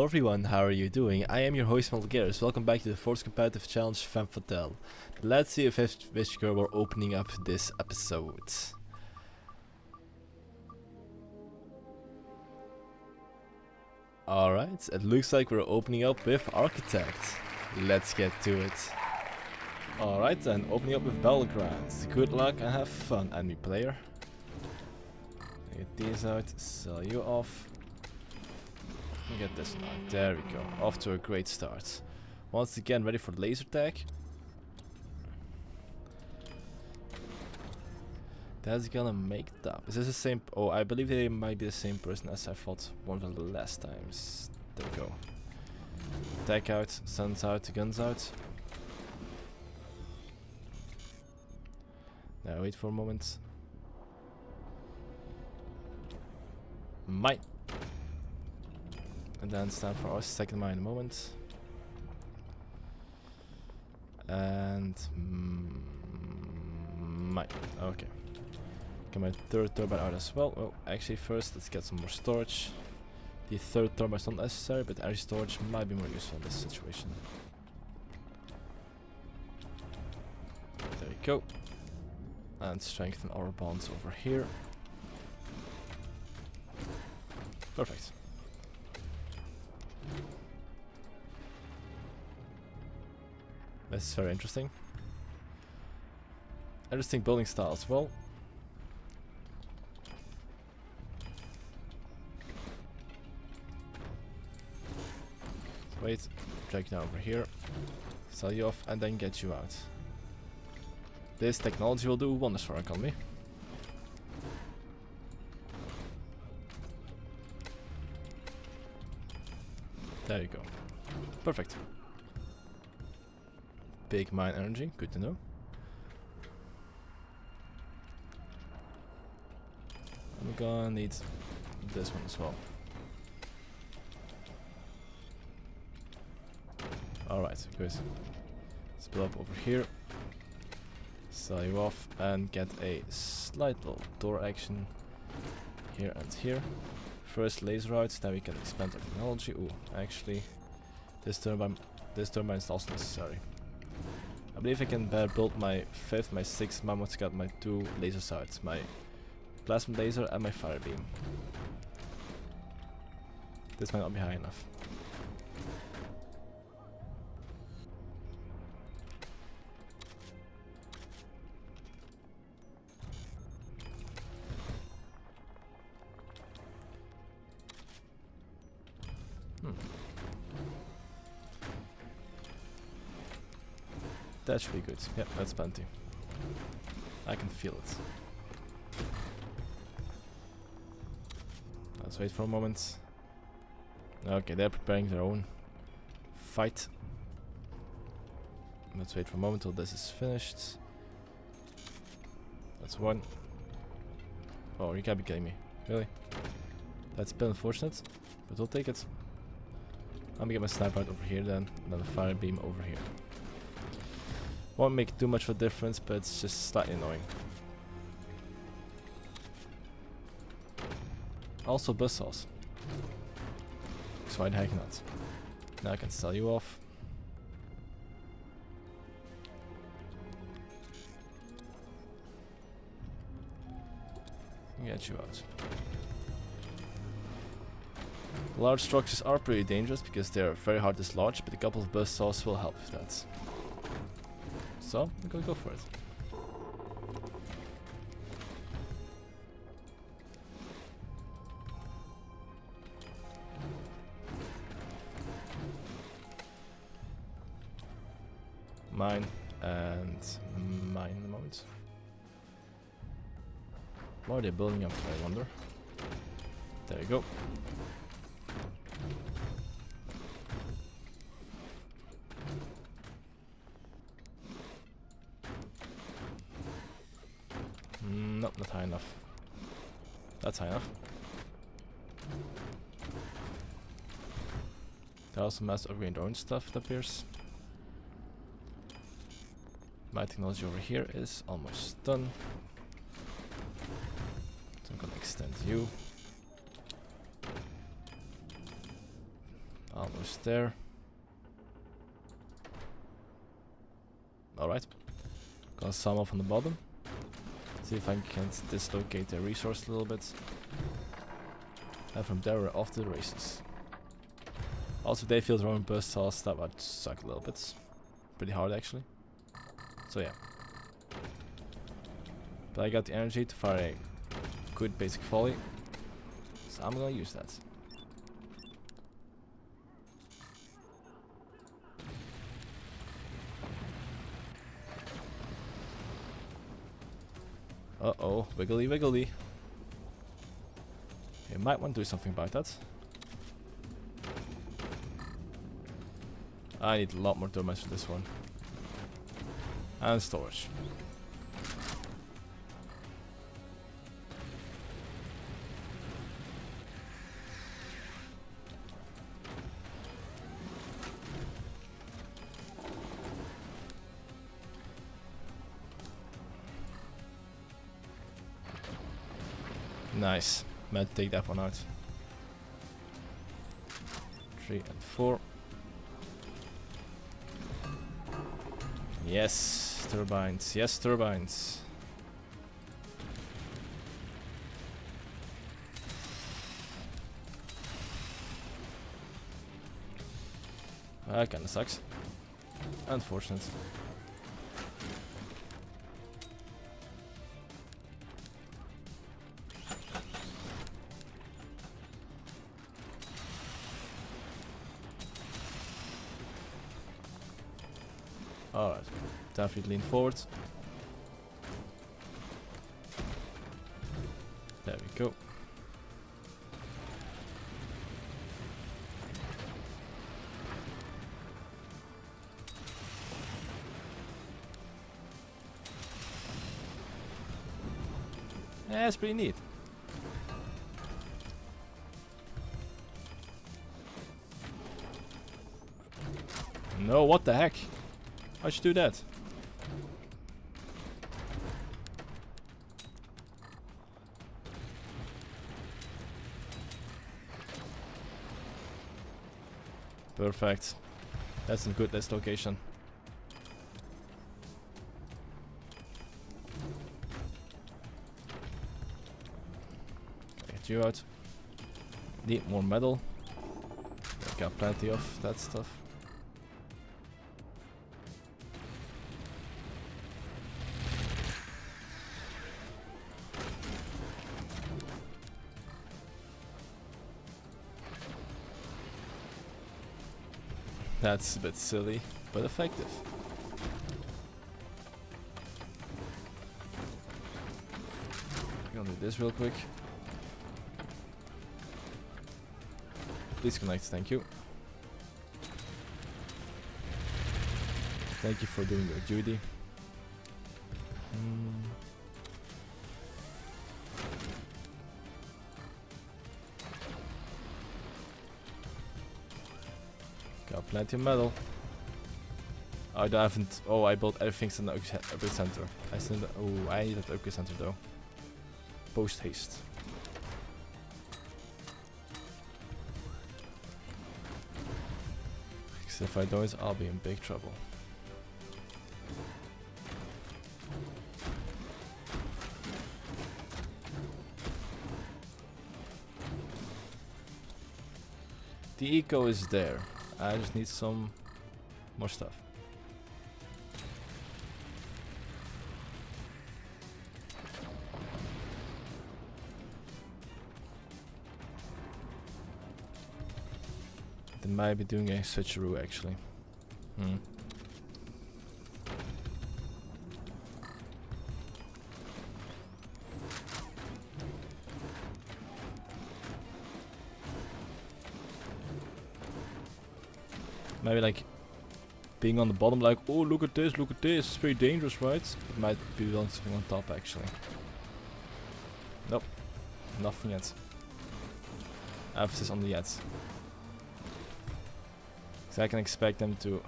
Hello everyone, how are you doing? I am your host Malgears. Welcome back to the 4th competitive challenge Femmes. Let's see if which girl we're opening up this episode. Alright, it looks like we're opening up with Architect. Let's get to it. Alright then, opening up with Battlegrounds. Good luck and have fun, enemy player. Get these out, sell you off. Get this now. There we go. Off to a great start. Once again, ready for the laser tag. That's gonna make it up. Is this the same? Oh, I believe they might be the same person as I fought one of the last times. There we go. Tag out, suns out, guns out. Now wait for a moment. Mine. And then stand for our second mine in a moment. And mine. Okay. Get my third turbine out as well. Oh, actually first let's get some more storage. The third turbine is not necessary, but energy storage might be more useful in this situation. There we go. And strengthen our bonds over here. Perfect. This is very interesting. Interesting building style as well. So wait, drag you down over here, sell you off, and then get you out. This technology will do wonders for our economy. There you go. Perfect. Big mine energy, good to know. I'm gonna need this one as well. Alright, good. Let's build up over here. Sell you off and get a slight little door action here and here. First laser routes, then we can expand our technology. Ooh, actually, this turbine is also necessary. I believe I can better build my 5th, my 6th mammoths, got my 2 laser sights, my plasma laser and my fire beam. This might not be high enough. That should be good. Yep, that's plenty. I can feel it. Let's wait for a moment. Okay, they're preparing their own fight. Let's wait for a moment till this is finished. That's one. Oh, you can't be kidding me. Really? That's a bit unfortunate, but we'll take it. I'm gonna get my sniper out over here then, and then a fire beam over here. Won't make too much of a difference, but it's just slightly annoying. Also buzzsaws. So why the heck not? Now I can sell you off. Get you out. Large structures are pretty dangerous because they are very hard to dislodge, but a couple of buzzsaws will help with that. So, I'm gonna go for it. Mine and mine in the moment. What are they building up to, I wonder? There you go. Nope, not high enough. That's high enough. They also must upgrade their own stuff, it appears. My technology over here is almost done. So I'm gonna extend you. Almost there. Alright. Gonna sum off on the bottom. See if I can dislocate the resource a little bit. And from there we're off to the races. Also, if they feel their own burst sauce, that would suck a little bit. Pretty hard actually. So yeah. But I got the energy to fire a good basic volley. So I'm gonna use that. Uh-oh, wiggly wiggly. You might want to do something about that. I need a lot more thermites for this one. And storage. Nice. Meant to take that one out. 3 and 4. Yes, turbines. Yes, turbines. That kinda sucks. Unfortunate. Alright, definitely lean forward. There we go. Yeah, it's pretty neat. No, what the heck? How'd you do that? Perfect. That's a good dislocation. Get you out. Need more metal. Got plenty of that stuff. That's a bit silly, but effective. I'm gonna do this real quick. Please connect, thank you. Thank you for doing your duty. Got plenty of metal. I haven't. Oh, I built everything in the upgrade center. I still. Oh, I need that upgrade center though. Post haste. Because if I don't, I'll be in big trouble. The eco is there. I just need some more stuff. They might be doing a switcheroo actually. Maybe like being on the bottom like, oh look at this, it's very dangerous, right? It might be doing something on top actually. Nope, nothing yet. Emphasis on the yet. So I can expect them to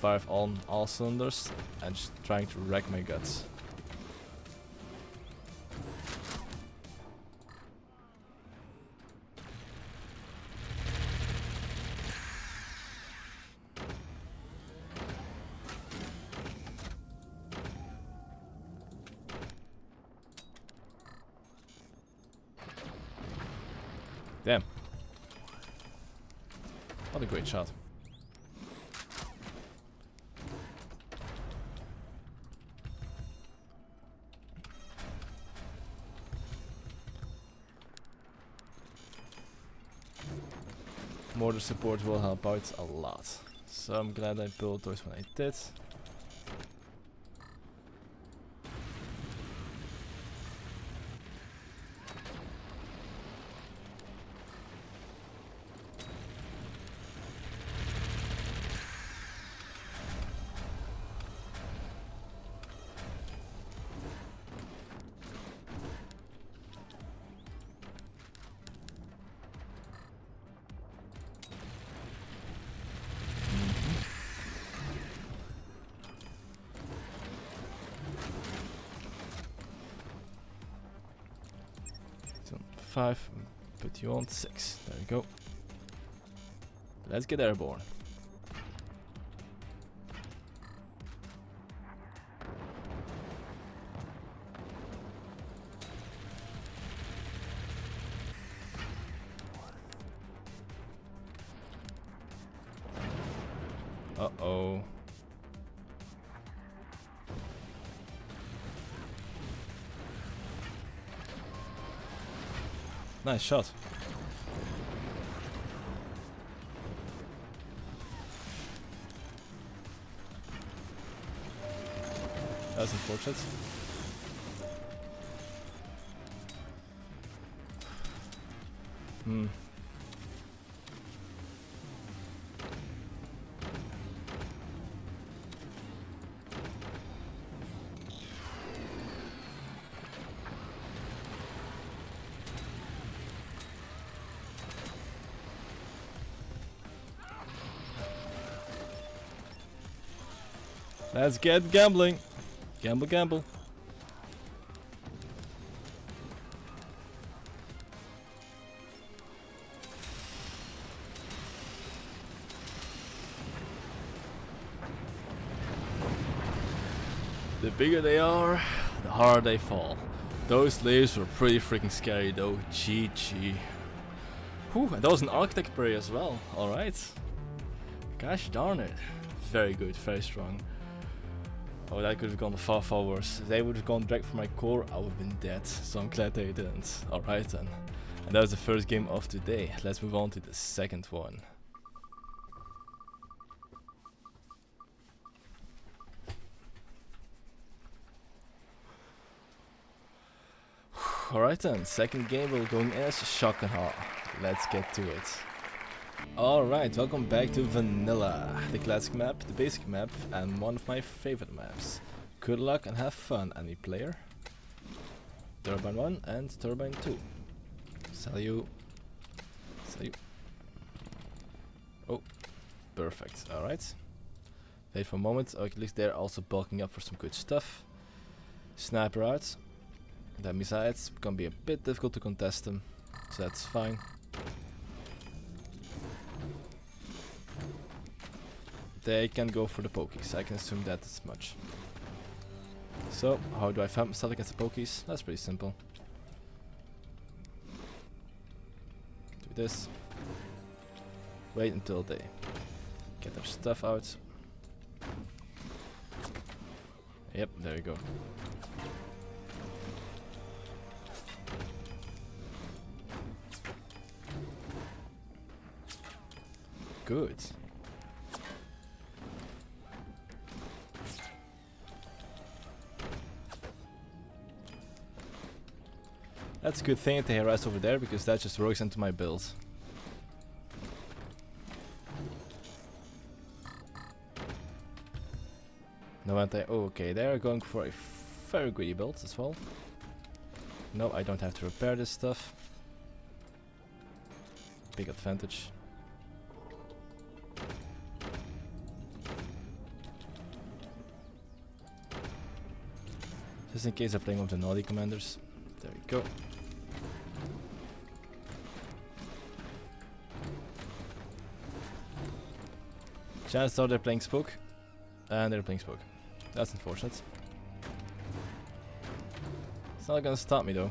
fire on all cylinders and just trying to wreck my guts. What a great shot. Mortar support will help out a lot. So I'm glad I built those when I did. So 5, put you on 6. There we go. Let's get airborne. Uh-oh. Nice shot. That's unfortunate. Hmm. Let's get gambling. Gamble, gamble. The bigger they are, the harder they fall. Those layers were pretty freaking scary though. GG. Whew, and that was an architect parry as well. Alright. Gosh darn it. Very good, very strong. Oh, that could have gone far, far worse. If they would have gone direct for my core, I would have been dead. So I'm glad they didn't. Alright then. And that was the first game of today. Let's move on to the second one. Alright then, second game we're going as Shockenaugh. Let's get to it. Alright, welcome back to Vanilla, the classic map, the basic map, and one of my favorite maps. Good luck and have fun, any player. Turbine 1 and Turbine 2. Sell you. Sell you. Oh, perfect, alright. Wait for a moment, oh, at least they're also bulking up for some good stuff. Sniper out. That means it's gonna be a bit difficult to contest them, so that's fine. They can go for the pokies, I can assume that as much. So, how do I find myself against the pokies? That's pretty simple. Do this. Wait until they get their stuff out. Yep, there you go. Good. That's a good thing that they harass over there, because that just works into my build. No anti. Oh, okay, they're going for a very greedy build as well. No, I don't have to repair this stuff. Big advantage. Just in case they're playing with the naughty commanders. There we go. Chances are they're playing Spook. And they're playing Spook. That's unfortunate. It's not gonna stop me though.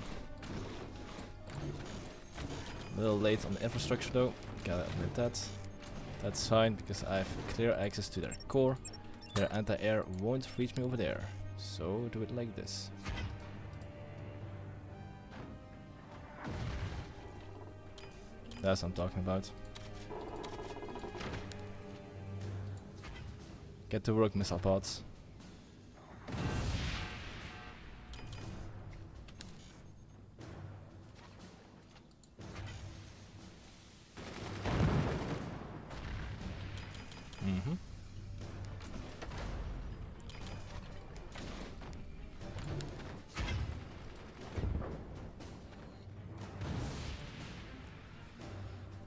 A little late on the infrastructure though. Gotta admit that. That's fine, because I have clear access to their core. Their anti-air won't reach me over there. So do it like this. That's what I'm talking about. Get to work, missile pods.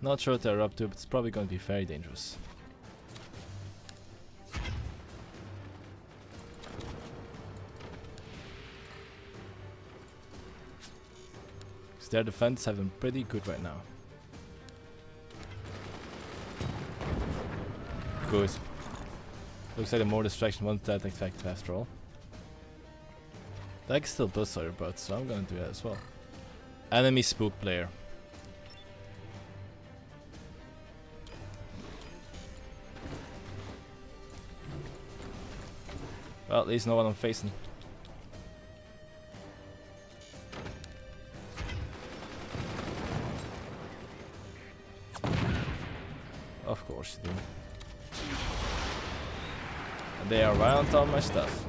Not sure what they're up to, but it's probably going to be very dangerous. Because their defense have been pretty good right now. Good. Looks like a more distraction wasn't that effective after all. That can still bust your butt, so I'm gonna do that as well. Enemy Spook player. Well, at least know what I'm facing. Of course you do. And they are right on top of my stuff.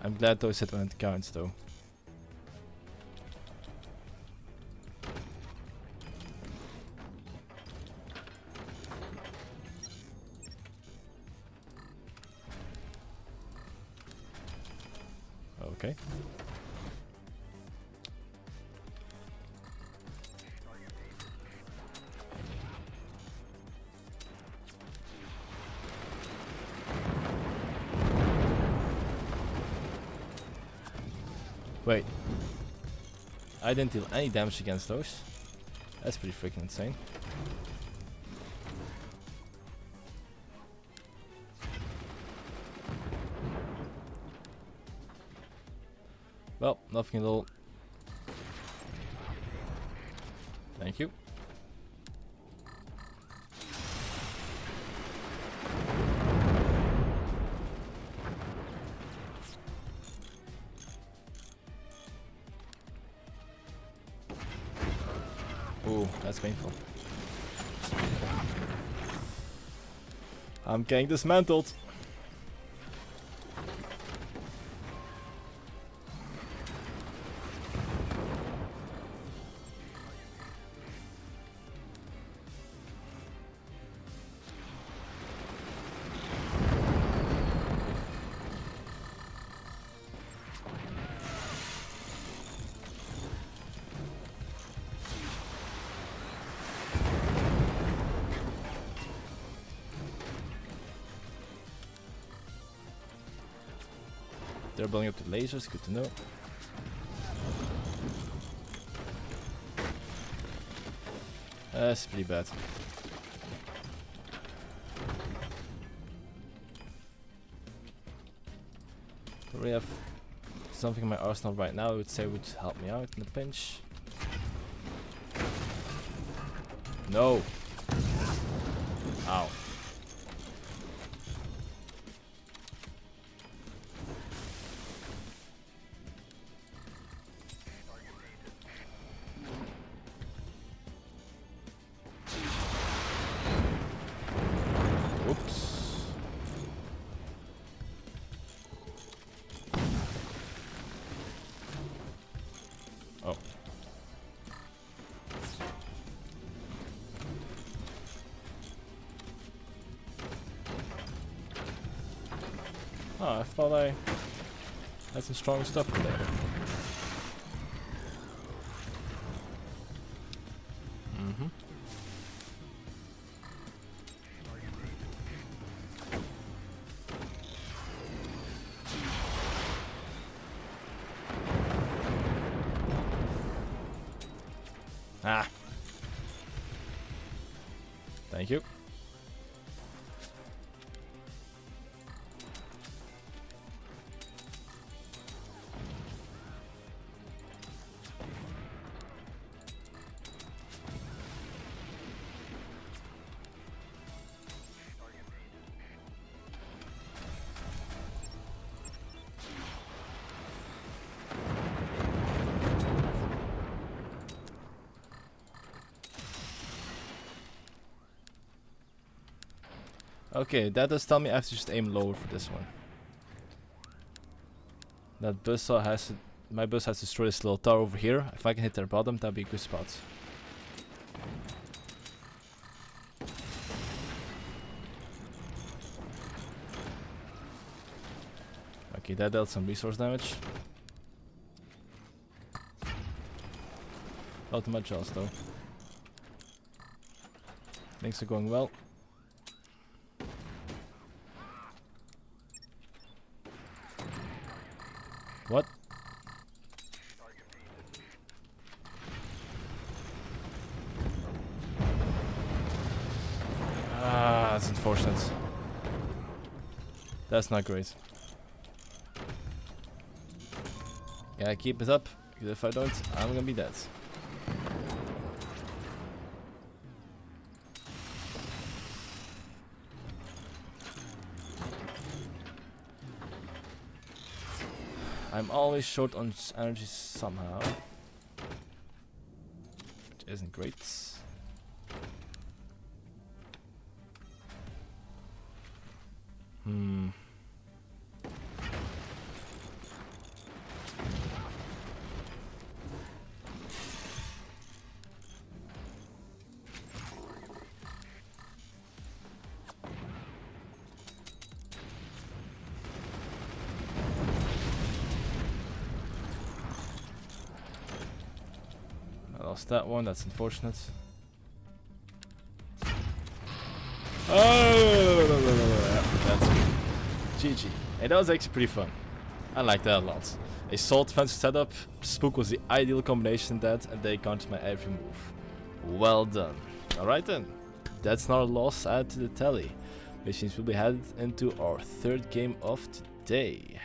I'm glad those hit when it counts though. Okay. Wait. I didn't deal any damage against those. That's pretty freaking insane. Well, nothing at all. Thank you. Ooh, that's painful. I'm getting dismantled. They're blowing up the lasers, good to know. That's pretty bad. Don't really have something in my arsenal right now I would say would help me out in a pinch. No! Ow. Oh. Oh, I thought I had some strong stuff in there. Mm-hmm. Ah. Thank you. Okay, that does tell me I have to just aim lower for this one. That buzzsaw has to... My buzz has to destroy this little tower over here. If I can hit their bottom, that'd be a good spot. Okay, that dealt some resource damage. Not too much else though. Things are going well. What? Ah, that's unfortunate. That's not great. Yeah, keep it up, because if I don't, I'm gonna be dead. I'm always short on energy somehow. Which isn't great. Lost that one, that's unfortunate. Oh, that's good. GG. Hey, that was actually pretty fun. I like that a lot. A solid defensive setup, Spook was the ideal combination in that, and they countered my every move. Well done. Alright then, that's not a loss added to the tally, which means we'll be headed into our third game of today.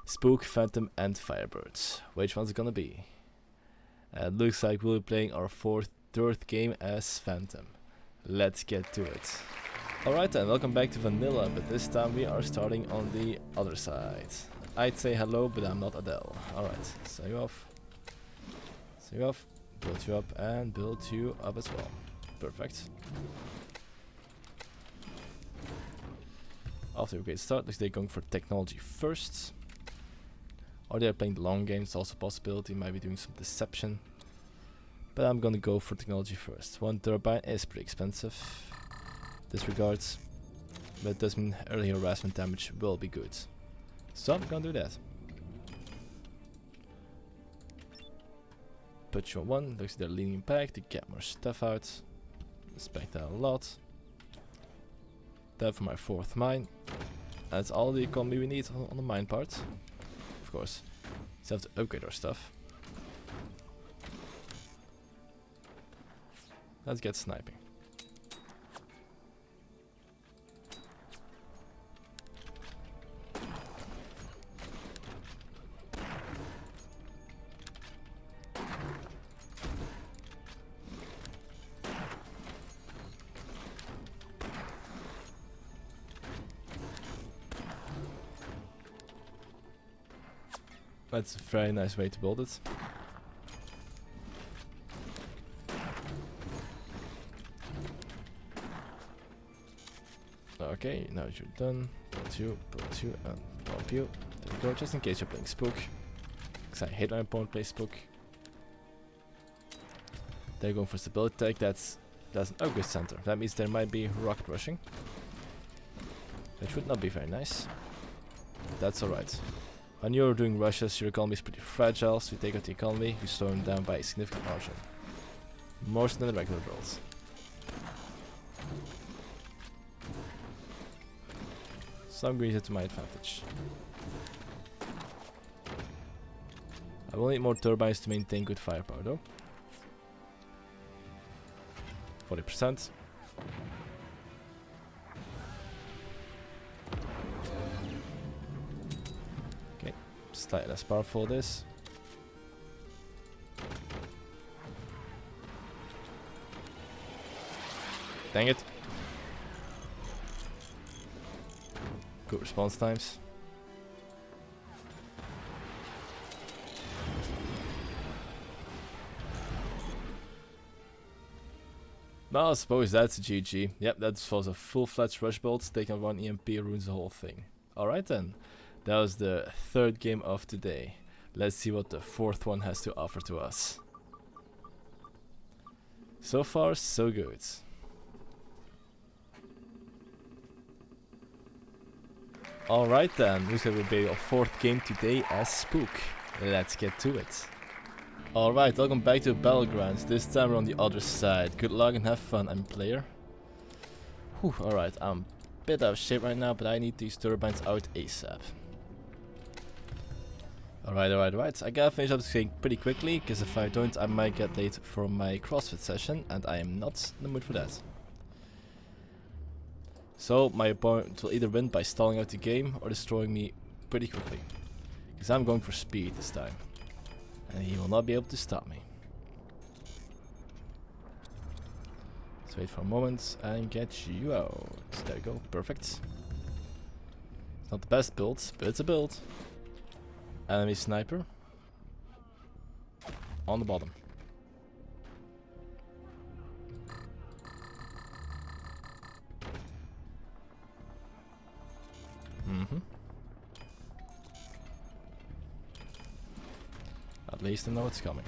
Spook, Phantom and Firebird. Which one's it gonna be? It looks like we'll be playing our third game as Phantom. Let's get to it. Alright then, welcome back to Vanilla, but this time we are starting on the other side. I'd say hello, but I'm not Adele. Alright, sell you off. Sell you off, build you up, and build you up as well. Perfect. After a great start, looks like they're going for technology first. Or they're playing the long game, it's also a possibility, might be doing some deception. But I'm gonna go for technology first. One turbine is pretty expensive. Disregards. But it does mean early harassment damage will be good. So I'm gonna do that. Put you on one, looks like they're leaning back to get more stuff out. Respect that a lot. That for my fourth mine. That's all the economy we need on the mine part. Of course, we have to upgrade our stuff. Let's get sniping. That's a very nice way to build it. Okay, now you're done. Build you, and pop you. There we go, just in case you're playing Spook. Because I hate when my opponent plays Spook. They're going for stability tech, that's an upgrade center. That means there might be rocket rushing. Which would not be very nice. That's alright. When you're doing rushes, your economy is pretty fragile, so you take out the economy, you slow them down by a significant margin. More so than the regular builds. So I'm going to use it to my advantage. I will need more turbines to maintain good firepower though. 40%. Okay, slightly less powerful this. Dang it. Good response times. Well, I suppose that's a GG. Yep, that was a full-fledged rush build. Taking one EMP ruins the whole thing. Alright then. That was the third game of today. Let's see what the fourth one has to offer to us. So far, so good. Alright then, looks like we'll be our fourth game today as Spook. Let's get to it. Alright, welcome back to Battlegrounds. This time we're on the other side. Good luck and have fun, I'm player. Whew, alright, I'm a bit out of shape right now, but I need these turbines out ASAP. Alright. I gotta finish up this game pretty quickly, because if I don't, I might get late for my CrossFit session, and I am not in the mood for that. So, my opponent will either win by stalling out the game, or destroying me pretty quickly. Because I'm going for speed this time. And he will not be able to stop me. Let's wait for a moment and get you out. There you go, perfect. It's not the best build, but it's a build. Enemy sniper. On the bottom. At least I know it's coming.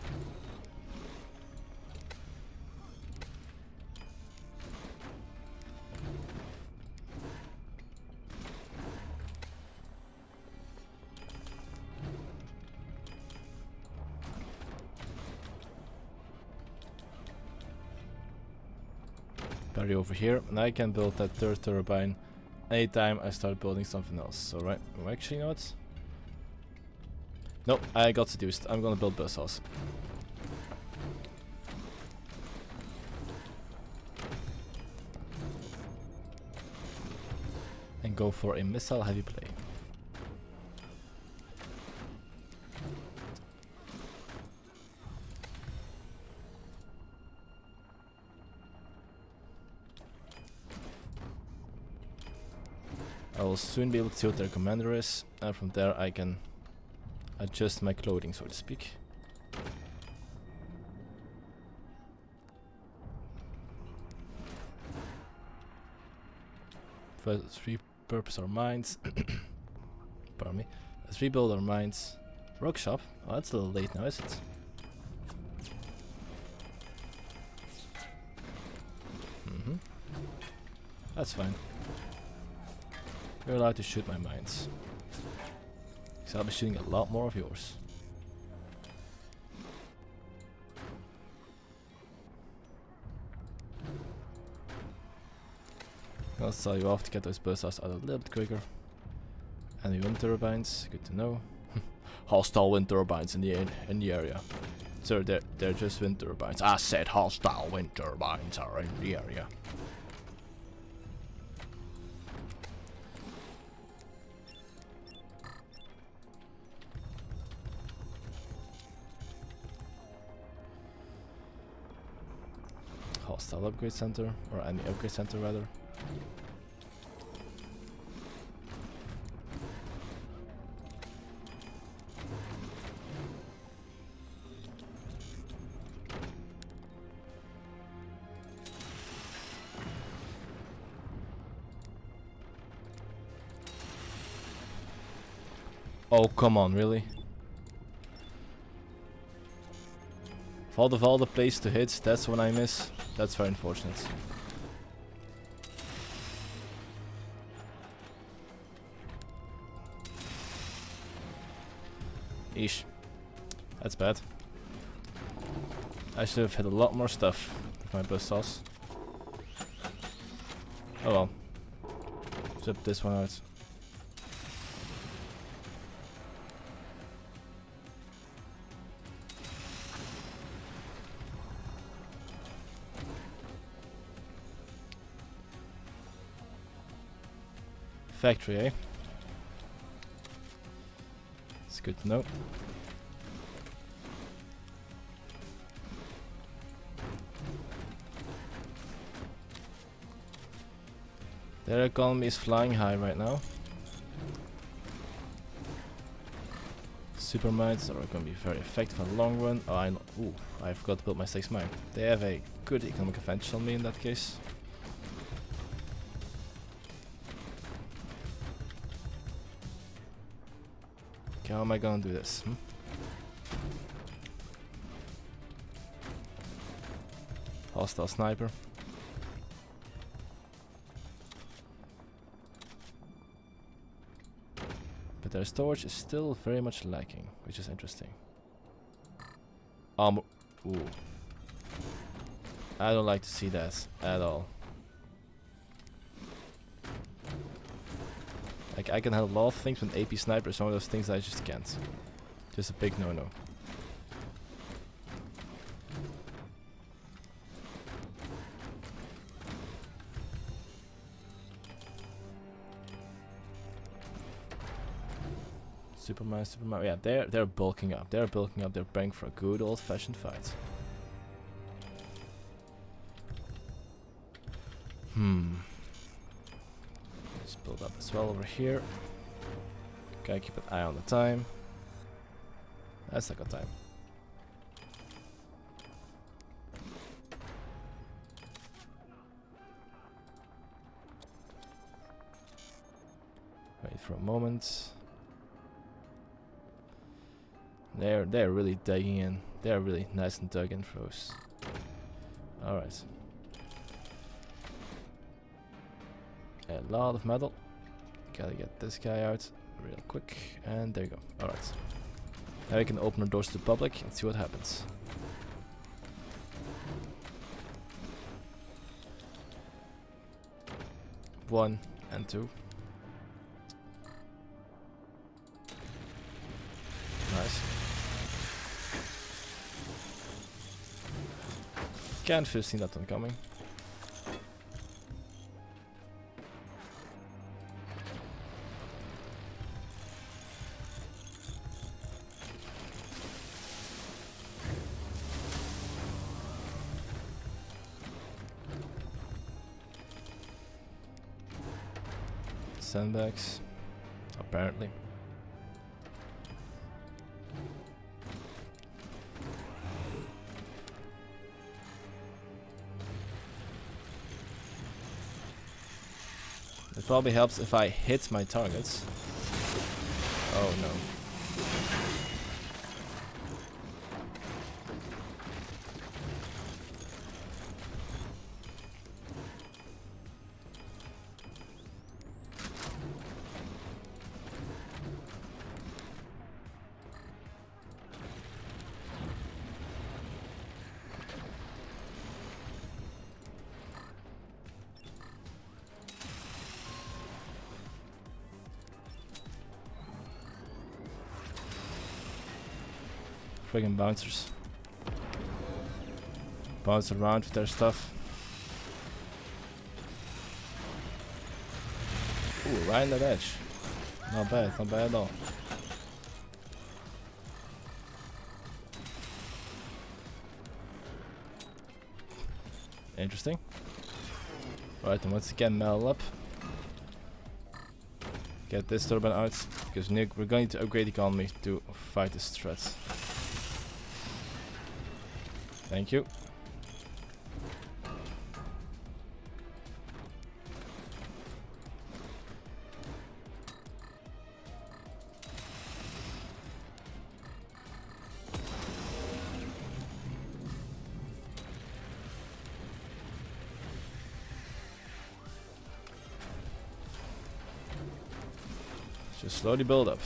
Parry over here, and I can build that third turbine anytime I start building something else. So right, actually, you know what? Nope, I got seduced. I'm gonna build buzzsaws. And go for a missile heavy play. I will soon be able to see what their commander is, and from there I can adjust my clothing, so to speak. First, let's repurpose our mines. Pardon me. Let's rebuild our mines. Workshop? Oh, that's a little late now, is it? That's fine. You're allowed to shoot my mines. So I'll be shooting a lot more of yours. I'll sell you off to get those buzzsaws out a little bit quicker. Enemy wind turbines, good to know. Hostile wind turbines in the area. Sir, they're just wind turbines. I said hostile wind turbines are in the area. Hostile upgrade center, or any upgrade center rather. Oh, come on, really? Of all the place to hit, that's when I miss. That's very unfortunate. Eesh. That's bad. I should have hit a lot more stuff with my buzzsaws. Oh well. Zip this one out. Factory, eh? It's good to know. Their economy is flying high right now. super mines are gonna be very effective in the long run. Oh, ooh, I forgot to build my 6 mine. They have a good economic advantage on me in that case. Okay, how am I gonna do this? Hostile sniper. But their storage is still very much lacking, which is interesting. Ooh. I don't like to see that at all. Like, I can handle a lot of things with AP sniper, some of those things I just can't. Just a big no-no. Superman. Yeah, they're bulking up. They're bulking up. They're preparing for a good old-fashioned fight. Let's build up as well over here. Gotta keep an eye on the time. That's a good time. Wait for a moment. They're really digging in. They're really nice and dug in for us. Alright. A lot of metal. Gotta get this guy out real quick. And there you go. Alright. Now we can open our doors to the public and see what happens. One and two. Nice. Can't have seen that one coming. Sandbags, apparently. It probably helps if I hit my targets. Oh no. Friggin' bouncers. Bounce around with their stuff. Ooh, right on that edge. Not bad at all. Interesting. Alright, then once again metal up. Get this turbine out, because we're going to upgrade the economy to fight this threat. Thank you. Just slowly build up.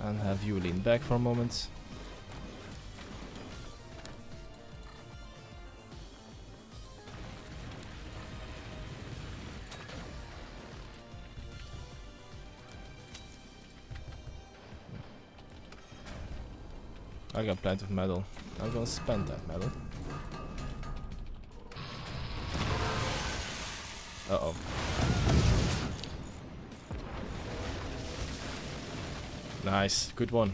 And have you lean back for a moment. I got plenty of metal. I'm gonna spend that metal. Uh-oh. Nice, good one.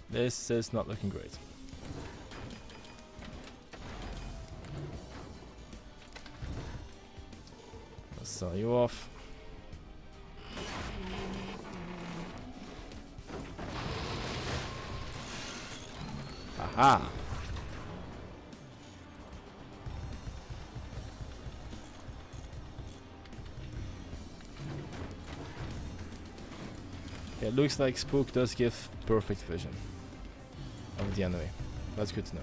This is not looking great. I'll sell you off. Aha! It looks like Spook does give perfect vision of the enemy. That's good to know.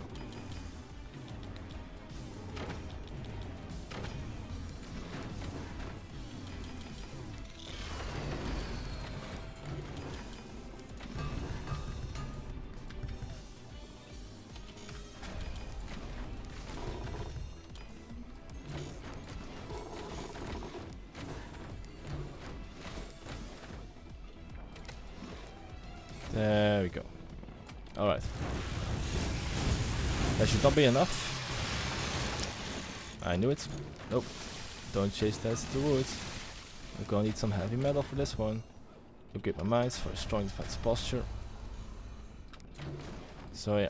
There we go. Alright. That should not be enough. I knew it. Nope. Don't chase that to the woods. I'm gonna need some heavy metal for this one. Upgrade my mines for a strong defensive posture. So yeah.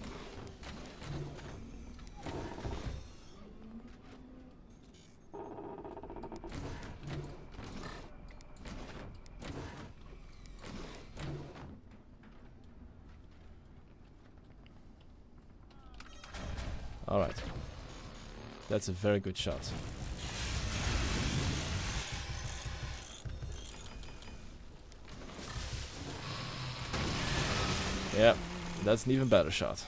Alright. That's a very good shot. Yeah, that's an even better shot.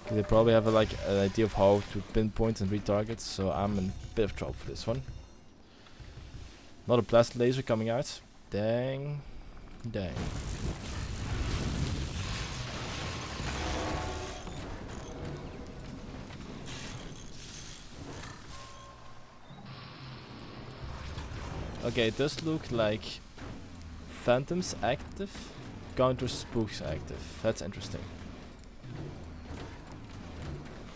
They probably have an idea of how to pinpoint and retarget, so I'm in a bit of trouble for this one. Not a blast laser coming out. Dang. Dang. Okay, it does look like Phantoms active, counter Spooks active. That's interesting.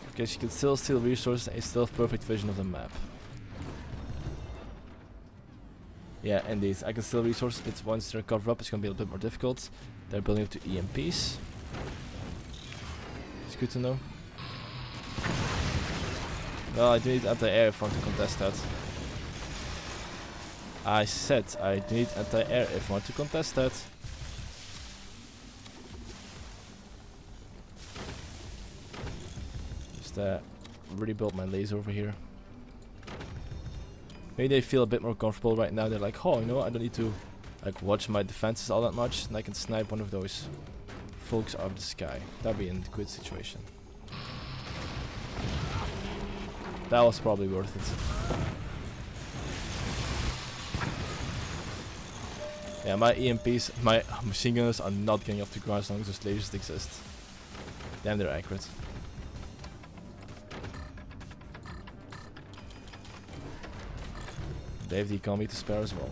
Because you can still steal resources and you still have perfect vision of the map. Yeah, indeed. I can steal resources, but once they're covered up, it's going to be a little bit more difficult. They're building up to EMPs. It's good to know. Well, I do need anti-air if I want to contest that. I said I do need anti-air if I want to contest that. Just really build my laser over here. Maybe they feel a bit more comfortable right now. They're like, oh, you know, I don't need to like watch my defenses all that much, and I can snipe one of those folks out of the sky. That'd be a good situation. That was probably worth it. Yeah, my EMPs, my machine gunners are not getting off the ground as long as those lasers exist. Damn, they're accurate. They have the economy to spare as well.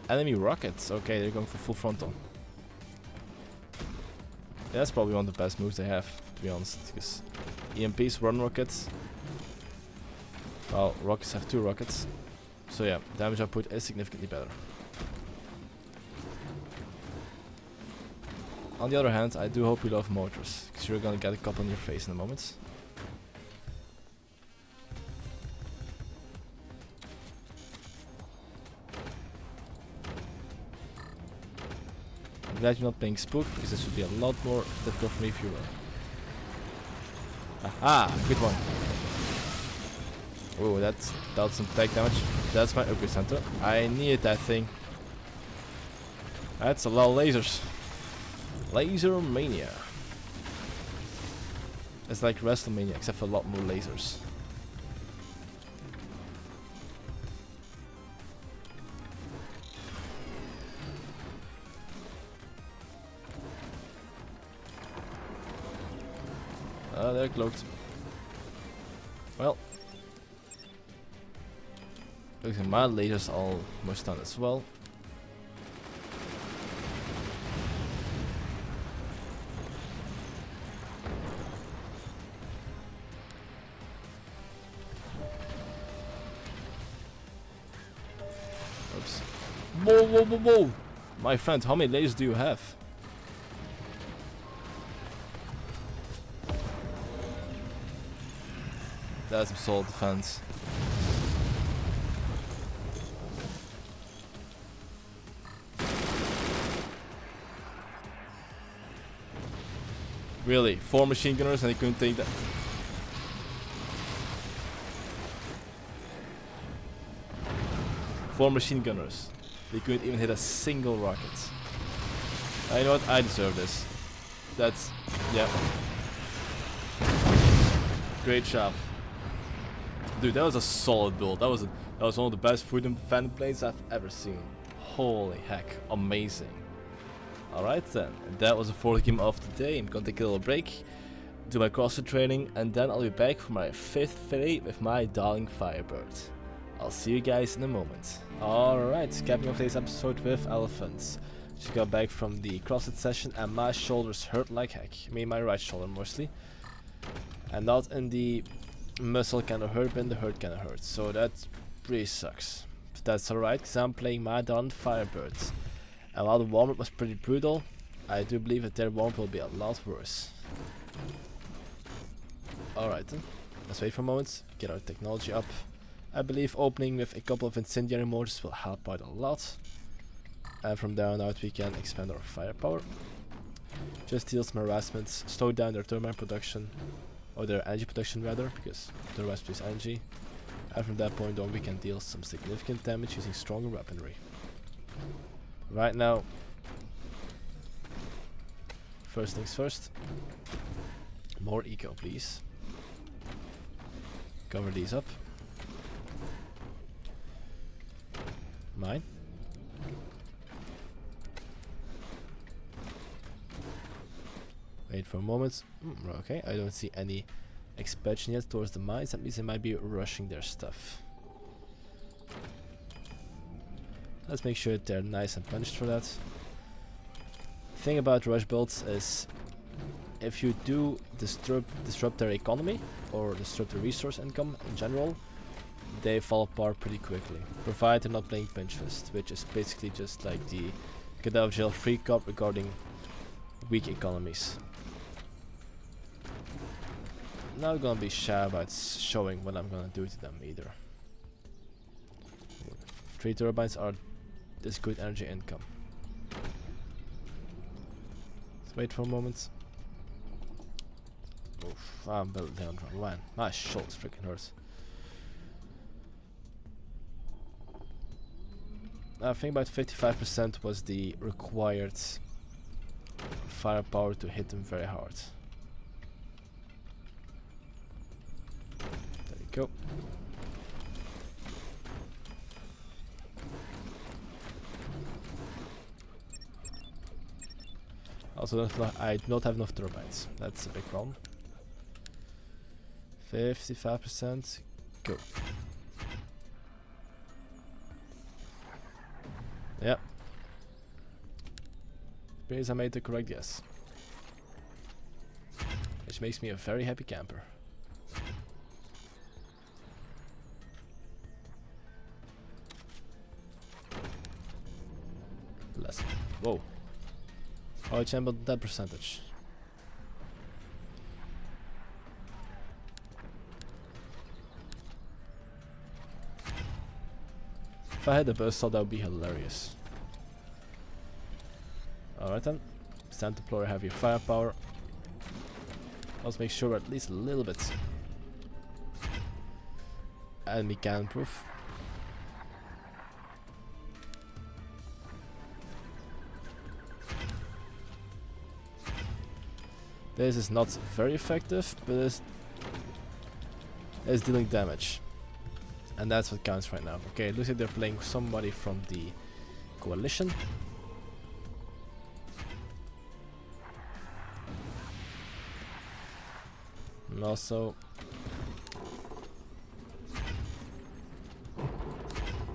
Enemy rockets. Okay, they're going for full frontal. Yeah, that's probably one of the best moves they have, to be honest. Because EMPs run rockets. Well, rockets have 2 rockets. So yeah, damage output is significantly better. On the other hand, I do hope you love mortars, because you're gonna get a couple in your face in a moment. I'm glad you're not playing Spook, because this would be a lot more difficult for me if you were. Aha! Good one. Oh, that dealt some tank damage. That's my upgrade center. I needed that thing. That's a lot of lasers. Laser mania. It's like WrestleMania, except for a lot more lasers. They're cloaked. Well. Looks like my lasers almost done as well. Oops. Whoa, whoa, whoa, whoa! My friend, how many lasers do you have? That's some solid defense. Really? 4 machine gunners and they couldn't take that? Four machine gunners. They couldn't even hit a single rocket. You know what? I deserve this. That's... yeah. Great job. Dude, that was a solid build. That was one of the best food and fan plays I've ever seen. Holy heck. Amazing. Alright then. That was the 4th game of the day. I'm gonna take a little break, do my CrossFit training, and then I'll be back for my 5th fillet with my darling Firebird. I'll see you guys in a moment. Alright, capping off today's episode with elephants. Just got back from the CrossFit session and my shoulders hurt like heck. I mean my right shoulder mostly. And not in the muscle kinda hurt, but in the hurt kinda hurts. So that really sucks. But that's alright, because I'm playing my darn Firebird. And while the warm-up was pretty brutal, I do believe that their warm-up will be a lot worse. Alright then, let's wait for a moment, get our technology up. I believe opening with a couple of incendiary mortars will help out a lot. And from there on out we can expand our firepower. Just deal some harassments, slow down their turbine production, or their energy production rather, because turbines produce energy. And from that point on we can deal some significant damage using stronger weaponry. Right now, first things first, more eco please. Cover these up. Mine. Wait for a moment. Okay, I don't see any expansion yet towards the mines. That means they might be rushing their stuff. Let's make sure they're nice and punished for that. Thing about rush builds is if you do disrupt their economy or disrupt the resource income in general, they fall apart pretty quickly. Provided they're not playing pinch fist, which is basically just like the get out of jail free card regarding weak economies. Not gonna be shy about showing what I'm gonna do to them either. 3 turbines are this good energy income. Let's wait for a moment. Oof, I'm building down from one. My shoulders freaking hurts. I think about 55% was the required firepower to hit them very hard. There you go. Also, I do not have enough turbines. That's a big problem. 55%. Go. Yeah. Because I made the correct guess. Which makes me a very happy camper. Less. Whoa. Oh, I chambered that percentage. If I had the buzzsaw, that would be hilarious. Alright then. It's time to deploy heavier firepower. Let's make sure we're at least a little bit enemy cannon proof. This is not very effective, but it's dealing damage. And that's what counts right now. Okay, it looks like they're playing somebody from the coalition. And also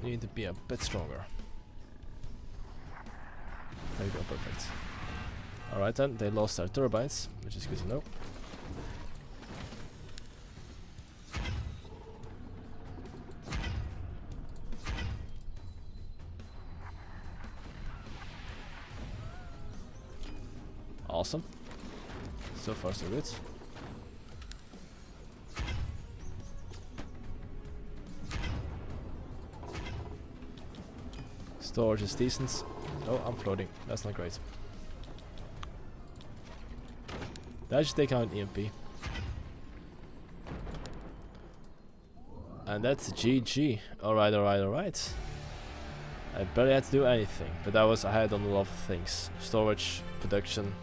need to be a bit stronger. There you go, perfect. Alright then, they lost their turbines, which is good to know. Awesome. So far so good. Storage is decent. Oh, I'm floating. That's not great. That should take out an EMP. And that's GG. Alright, alright, alright. I barely had to do anything, but I had on a lot of things. Storage, production.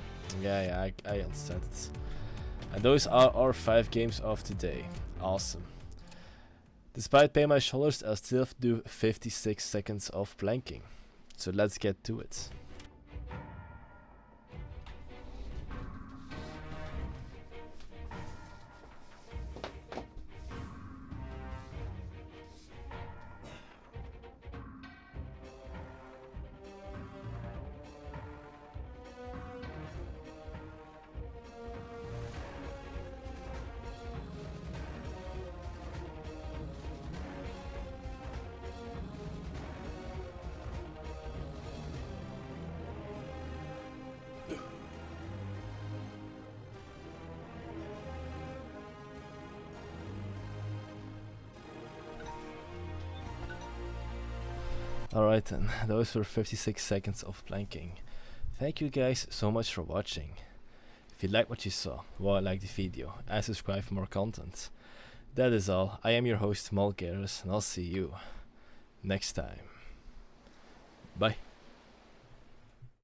Yeah, I understand it. And those are our 5 games of today. Awesome. Despite paying my shoulders, I still have to do 56 seconds of planking. So let's get to it. Alright then, those were 56 seconds of planking. Thank you guys so much for watching. If you liked what you saw, well, like the video and subscribe for more content. That is all. I am your host Malgaris, and I'll see you next time. Bye.